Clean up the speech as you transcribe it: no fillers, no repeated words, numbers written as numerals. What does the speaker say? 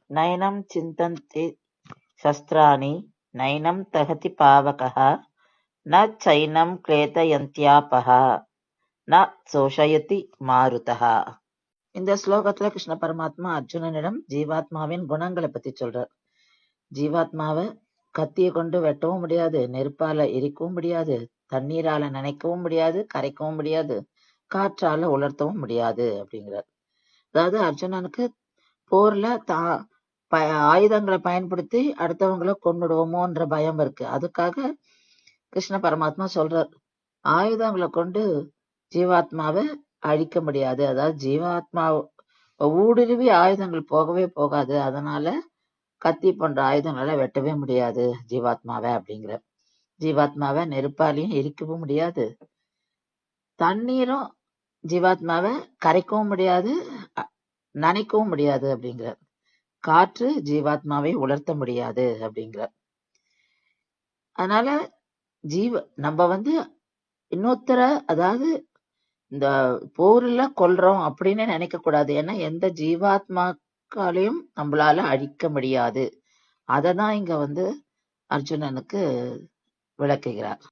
நைனம் சிந்தந்தி சஸ்திராணி நைனம் தகதி பாவகः ந சைனம் கிளேதயந்த்யாபஹ ந சோஷயதி மாருதः. இந்த ஸ்லோகத்துல கிருஷ்ண பரமாத்மா அர்ஜுனனிடம் ஜீவாத்மாவின் குணங்களை பத்தி சொல்றார். ஜீவாத்மாவை கத்தியை கொண்டு வெட்டவும் முடியாது, நெருப்பால எரிக்கவும் முடியாது, தண்ணீரால நனைக்கவும் முடியாது, கரைக்கவும் முடியாது, காற்றால உலர்த்தவும் முடியாது அப்படிங்கிறார். அதாவது அர்ஜுனனுக்கு போர்ல ஆயுதங்களை பயன்படுத்தி அடுத்தவங்களை கொன்னுடுவோமோன்ற பயம் இருக்கு. அதுக்காக கிருஷ்ண பரமாத்மா சொல்றார், ஆயுதங்களை கொண்டு ஜீவாத்மாவை அழிக்க முடியாது. அதாவது ஜீவாத்மா ஊடுருவி ஆயுதங்கள் போகவே போகாது. அதனால கத்தி போன்ற ஆயுதங்களை வெட்டவே முடியாது ஜீவாத்மாவை அப்படிங்கிற. ஜீவாத்மாவை நெருப்பாலையும் எரிக்கவும் முடியாது, தண்ணீரும் ஜீவாத்மாவை கரைக்கவும் முடியாது, நனைக்கவும் முடியாது அப்படிங்கிறார். காற்று ஜீவாத்மாவை உலர்த்த முடியாது அப்படிங்கிறார். அதனால நம்ம இன்னொருத்தர, அதாவது இந்த போர்ல கொல்றோம் அப்படின்னு நினைக்க கூடாது. ஏன்னா எந்த ஜீவாத்மாக்காலையும் நம்மளால அழிக்க முடியாது. அததான் இங்க அர்ஜுனனுக்கு விளக்குகிறார்.